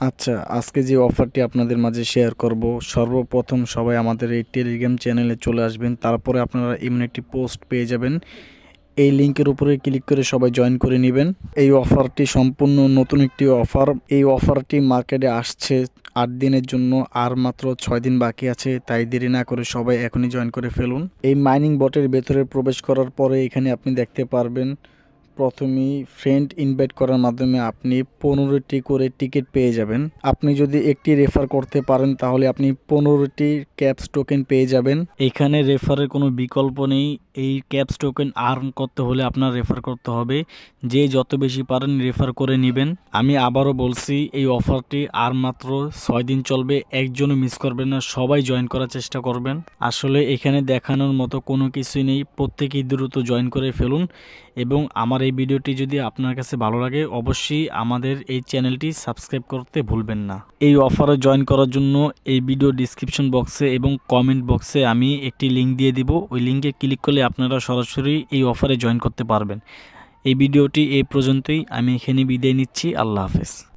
আচ্ছা, আজকে যে অফারটি আপনাদের মাঝে শেয়ার করব, সর্বপ্রথম সবাই আমাদের এই টেলিগ্রাম চ্যানেলে চলে আসবেন। তারপরে আপনারা এমন একটি পোস্ট পেয়ে যাবেন। এই লিঙ্কের উপরে ক্লিক করে সবাই জয়েন করে নেবেন। এই অফারটি সম্পূর্ণ নতুন একটি অফার। এই অফারটি মার্কেটে আসছে ৮ দিনের জন্য, আর মাত্র ৬ দিন বাকি আছে। তাই দেরি না করে সবাই এখনই জয়েন করে ফেলুন। এই মাইনিং বটের ভেতরে প্রবেশ করার পরে এখানে আপনি দেখতে পারবেন প্রথমেই ফ্রেন্ড ইনভাইট করার মাধ্যমে আপনি 15টি করে টিকিট পেয়ে যাবেন। আপনি যদি একটি রেফার করতে পারেন তাহলে আপনি 15টি ক্যাপস টোকেন পেয়ে যাবেন। এখানে রেফারের কোনো বিকল্প নেই। এই ক্যাপস টোকেন আর্ন করতে হলে আপনার রেফার করতে হবে। যে যত বেশি পারেন রেফার করে নেবেন। আমি আবারও বলছি, এই অফারটি আর মাত্র 6 দিন চলবে। একজনও মিস করবেন না, সবাই জয়েন করার চেষ্টা করবেন। আসলে এখানে দেখানোর মতো কোনো কিছুই নেই, প্রত্যেকেই দ্রুত জয়েন করে ফেলুন। এবং আমার এই ভিডিওটি যদি আপনার কাছে ভালো লাগে অবশ্যই আমাদের এই চ্যানেলটি সাবস্ক্রাইব করতে ভুলবেন না। এই অফারে জয়েন করার জন্য এই ভিডিও ডিসক্রিপশন বক্সে এবং কমেন্ট বক্সে আমি একটি লিঙ্ক দিয়ে দিব। ওই লিঙ্কে ক্লিক করলে আপনারা সরাসরি এই অফারে জয়েন করতে পারবেন। এই ভিডিওটি এই পর্যন্তই, আমি এখানে বিদায় নিচ্ছি। আল্লাহ হাফেজ।